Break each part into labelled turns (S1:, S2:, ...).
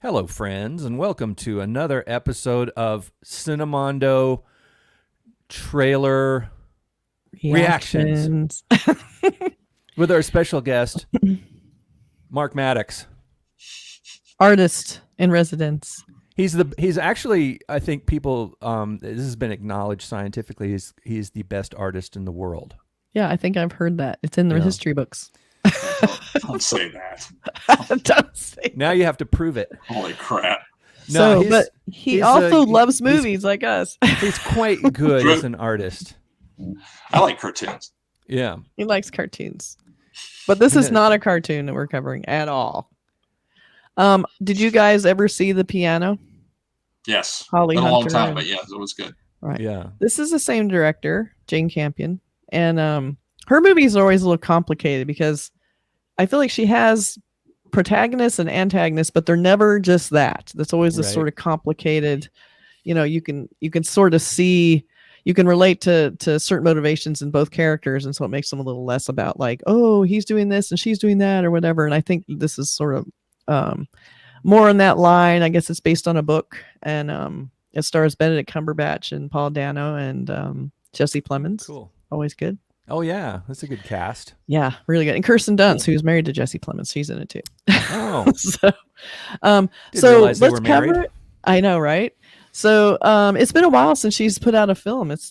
S1: Hello, friends, and welcome to another episode of Cinemondo Trailer Reactions with our special guest, Mark Maddox.
S2: Artist in residence.
S1: He's actually, I think people, this has been acknowledged scientifically, he's the best artist in the world.
S2: Yeah, I think I've heard that. It's in the history books.
S3: Don't say that.
S2: Don't say that.
S1: Now you have to prove it.
S3: Holy crap.
S1: No,
S2: but he also loves movies like us.
S1: He's quite good as an artist.
S3: I like cartoons.
S1: Yeah.
S2: He likes cartoons. But this is not a cartoon that we're covering at all. Did you guys ever see The Piano?
S3: Yes.
S2: Holly
S3: Been a
S2: Hunter
S3: long time, but yeah, it was good.
S2: Right.
S1: Yeah.
S2: This is the same director, Jane Campion. And her movies are always a little complicated because I feel like she has protagonists and antagonists, but they're never just that. That's always this sort of complicated, you can sort of see, you can relate to certain motivations in both characters. And so it makes them a little less about like, oh, he's doing this and she's doing that or whatever. And I think this is sort of more in that line. I guess it's based on a book, and it stars Benedict Cumberbatch and Paul Dano and Jesse Plemons.
S1: Cool.
S2: Always good.
S1: Oh, yeah. That's a good cast.
S2: Yeah, really good. And Kirsten Dunst, who's married to Jesse Plemons, she's in it too.
S1: Oh.
S2: so let's cover it. I know, right? So it's been a while since she's put out a film. It's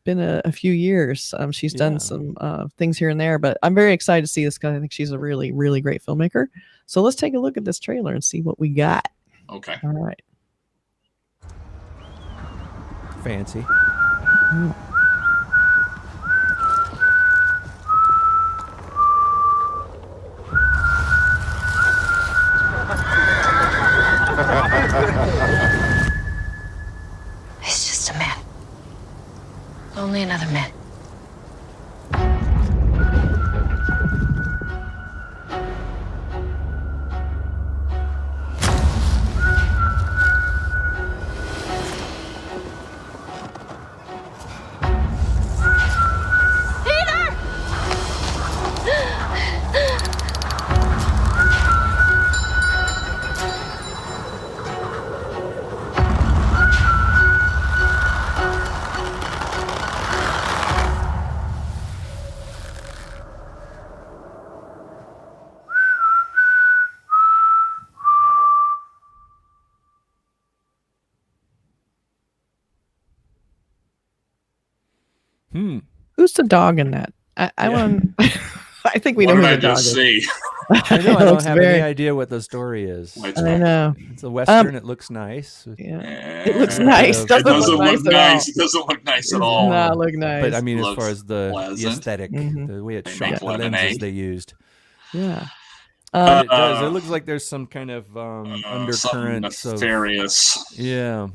S2: been a few years. She's done some things here and there, but I'm very excited to see this because I think she's a really, really great filmmaker. So let's take a look at this trailer and see what we got.
S3: Okay.
S2: All right.
S1: Fancy.
S4: He's just a man. Only another man.
S2: Who's the dog in that? I want. I think we know who the dog is.
S1: I know. I don't have any idea what the story is.
S2: I know.
S1: It's a Western. It looks nice.
S2: Yeah. It looks nice.
S3: It doesn't look nice.
S2: It
S3: doesn't look nice at all.
S2: Does not look nice.
S1: But I mean, as far as the aesthetic,
S2: Mm-hmm.
S1: the way it's shot, the lenses they used.
S2: Yeah.
S1: It does. It looks like there's some kind of undercurrent.
S3: Nefarious.
S1: Yeah.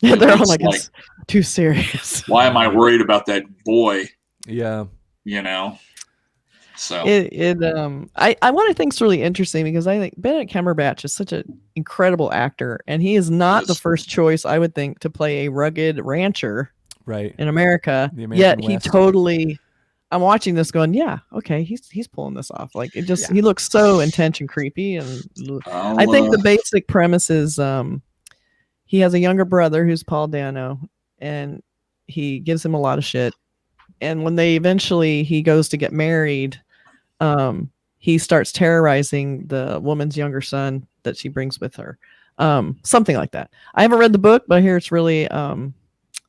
S2: Yeah, they're all like, it's too serious.
S3: Why am I worried about that boy?
S1: Yeah.
S3: So
S2: I want to think it's really interesting because I think Benedict Cumberbatch is such an incredible actor, and he is not the first choice, I would think, to play a rugged rancher in America. Yet he totally, I'm watching this going, yeah, okay, he's pulling this off. Like it just, he looks so intense and creepy. And I think the basic premise is he has a younger brother who's Paul Dano, and he gives him a lot of shit. And when he goes to get married, he starts terrorizing the woman's younger son that she brings with her. Something like that. I haven't read the book, but I hear it's really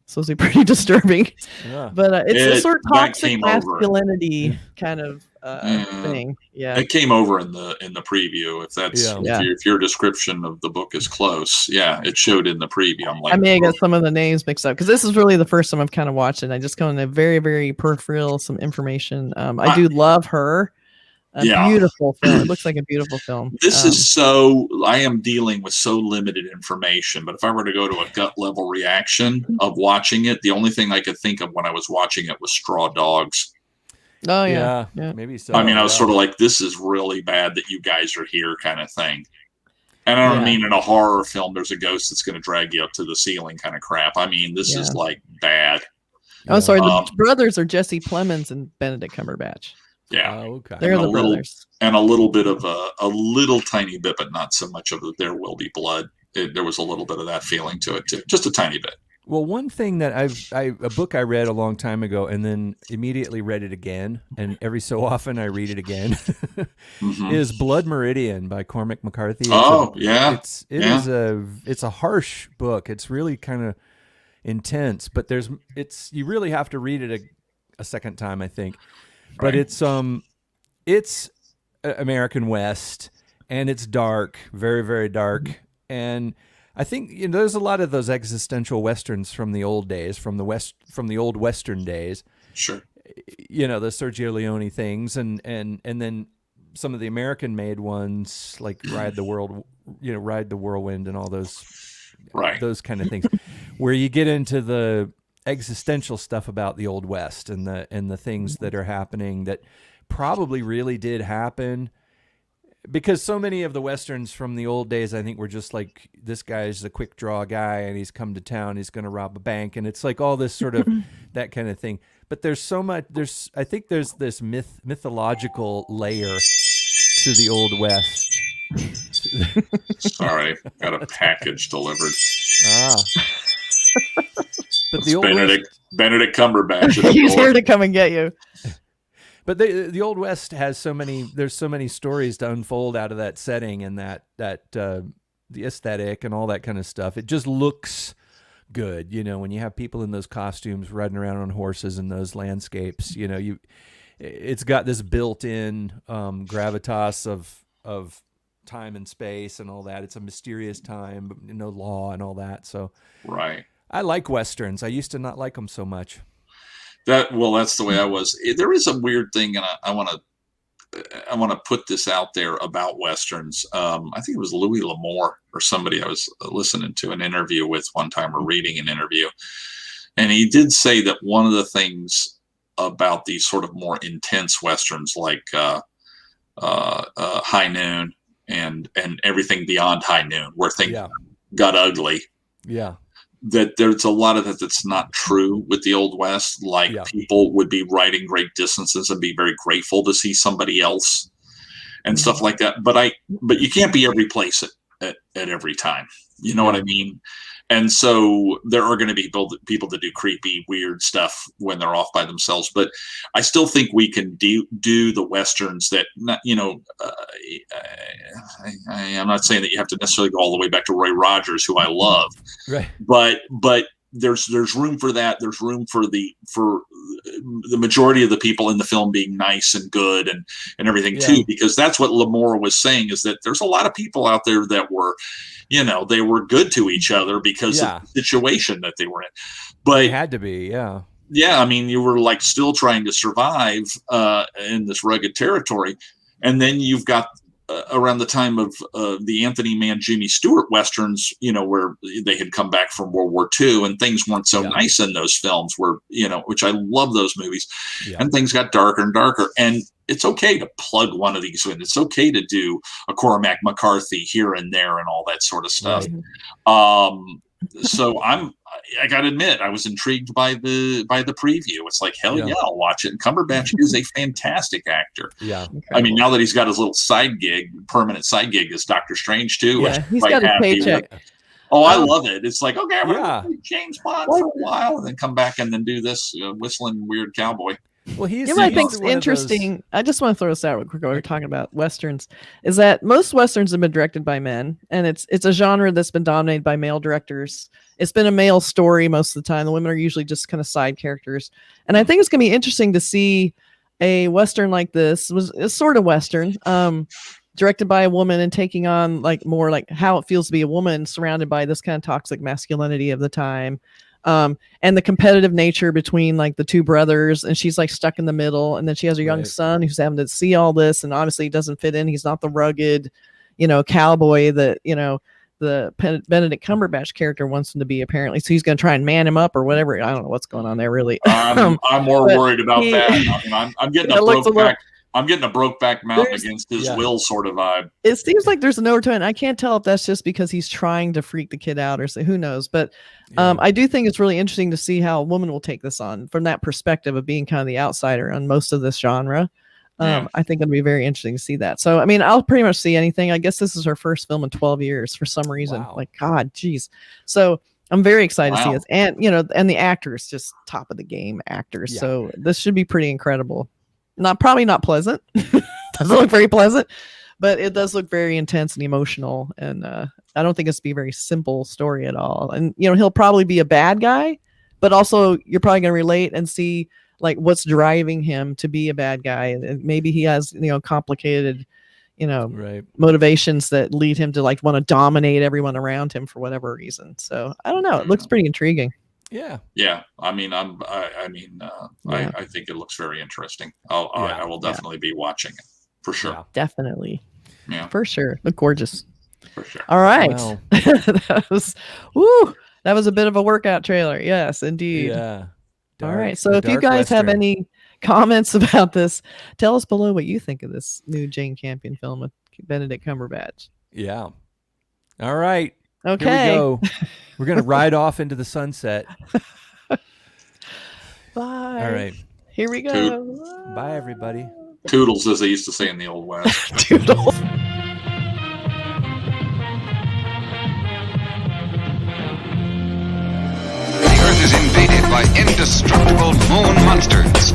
S2: supposed to be pretty disturbing. Yeah. But it's a sort of toxic masculinity kind of thing. Yeah.
S3: It came over in the preview. If that's if your description of the book is close, it showed in the preview. I'm like,
S2: I may have got some of the names mixed up because this is really the first time I've kind of watched it. I just got in a very, very peripheral some information. I do love her. Beautiful film. It looks like a beautiful film.
S3: This is I am dealing with so limited information, but if I were to go to a gut level reaction of watching it, the only thing I could think of when I was watching it was Straw Dogs.
S2: Oh yeah.
S1: Maybe so.
S3: I mean, I was sort of like, this is really bad that you guys are here kind of thing. And I don't mean in a horror film, there's a ghost that's going to drag you up to the ceiling kind of crap. I mean, this is like bad.
S2: Oh, sorry. The brothers are Jesse Plemons and Benedict Cumberbatch.
S3: Yeah.
S1: Okay.
S2: They're the brothers.
S3: And a little bit of a little tiny bit, but not so much of There Will Be Blood. There was a little bit of that feeling to it too, just a tiny bit.
S1: Well, one thing that a book I read a long time ago and then immediately read it again, and every so often I read it again, is Blood Meridian by Cormac McCarthy. It's a harsh book. It's really kind of intense, but you really have to read it a second time, I think. But it's American West, and it's dark, very, very dark, and I think there's a lot of those existential westerns from the old days, from the old Western days.
S3: Sure.
S1: The Sergio Leone things, and then some of the American-made ones like Ride the Whirlwind, and all those, those kind of things, where you get into the existential stuff about the old West and the things that are happening that probably really did happen. Because so many of the Westerns from the old days, I think, were just like, this guy's a quick draw guy and he's come to town, he's going to rob a bank. And it's like all this sort of that kind of thing. But there's so much, I think there's this mythological layer to the Old West.
S3: Sorry, got a package delivered.
S1: But the Old
S3: Benedict Cumberbatch.
S2: He's here to come and get you.
S1: But the Old West has there's so many stories to unfold out of that setting, and that the aesthetic and all that kind of stuff. It just looks good, when you have people in those costumes riding around on horses in those landscapes. It's got this built-in gravitas of time and space and all that. It's a mysterious time, but no law and all that. So I like Westerns. I used to not like them so much.
S3: That's the way I was. There is a weird thing, and I want to put this out there about Westerns. I think it was Louis L'Amour or somebody I was listening to an interview with one time, or reading an interview, and he did say that one of the things about these sort of more intense Westerns, like High Noon and everything beyond High Noon, where things got ugly.
S1: Yeah.
S3: That there's a lot of that that's not true with the Old West. Like people would be riding great distances and be very grateful to see somebody else and stuff like that. But you can't be every place at every time. You know what I mean? And so there are going to be people that do creepy, weird stuff when they're off by themselves. But I still think we can do the Westerns that, I'm not saying that you have to necessarily go all the way back to Roy Rogers, who I love.
S1: Right.
S3: But there's room for that. There's room for the majority of the people in the film being nice and good and everything too, because that's what L'Amour was saying, is that there's a lot of people out there that were, they were good to each other because of the situation that they were in. But
S1: it had to be, yeah.
S3: I mean, you were like still trying to survive in this rugged territory. And then you've got around the time of the Anthony Mann, Jimmy Stewart Westerns, where they had come back from World War II and things weren't so nice in those films, where, which I love those movies, and things got darker and darker. And it's okay to plug one of these in. It's okay to do a Cormac McCarthy here and there and all that sort of stuff. So I got to admit, I was intrigued by the preview. It's like, hell yeah, I'll watch it. And Cumberbatch is a fantastic actor.
S1: Yeah.
S3: I mean, now that he's got his little permanent side gig as Doctor Strange too.
S2: Yeah, he's got his paycheck.
S3: I love it. It's like, okay, I'm going to play James Bond for a while and then come back and then do this whistling weird cowboy.
S1: Well,
S2: I think is interesting. I just want to throw this out real quick while we're talking about Westerns, is that most Westerns have been directed by men, and it's a genre that's been dominated by male directors. It's been a male story most of the time. The women are usually just kind of side characters. And I think it's going to be interesting to see a Western like this. It's sort of Western, directed by a woman and taking on like more like how it feels to be a woman surrounded by this kind of toxic masculinity of the time. And the competitive nature between like the two brothers, and she's like stuck in the middle, and then she has a young son who's having to see all this, and obviously he doesn't fit in. He's not the rugged, cowboy that the Benedict Cumberbatch character wants him to be, apparently. So he's going to try and man him up or whatever. I don't know what's going on there, really.
S3: I'm more worried about that. I mean, I'm getting I'm getting a Brokeback Mountain against his will sort of vibe.
S2: It seems like there's an overtone. I can't tell if that's just because he's trying to freak the kid out or say, who knows. But I do think it's really interesting to see how a woman will take this on from that perspective of being kind of the outsider on most of this genre. I think it'll be very interesting to see that. So, I mean, I'll pretty much see anything. I guess this is her first film in 12 years for some reason.
S1: Wow.
S2: Like, God, geez. So I'm very excited to see this. And, and the actors, just top of the game actors. Yeah. So this should be pretty incredible. Probably not pleasant. Doesn't look very pleasant, but it does look very intense and emotional. And I don't think it's be a very simple story at all. And, he'll probably be a bad guy, but also you're probably going to relate and see like what's driving him to be a bad guy. And maybe he has, complicated, motivations that lead him to like want to dominate everyone around him for whatever reason. So I don't know. It looks pretty intriguing.
S1: Yeah.
S3: Yeah. I mean, I think it looks very interesting. I will definitely be watching it for sure.
S2: Yeah. Definitely.
S3: Yeah.
S2: For sure. Look gorgeous.
S3: For sure.
S2: All right. Wow. That was a bit of a workout trailer. Yes, indeed.
S1: Yeah.
S2: All right. So if you guys have any comments about this, tell us below what you think of this new Jane Campion film with Benedict Cumberbatch.
S1: Yeah. All right.
S2: Okay.
S1: Here we go. We're going to ride off into the sunset.
S2: Bye.
S1: All right.
S2: Here we go.
S1: Bye, everybody.
S3: Toodles, as they used to say in the Old West.
S2: Toodles.
S5: Is invaded by indestructible moon monsters.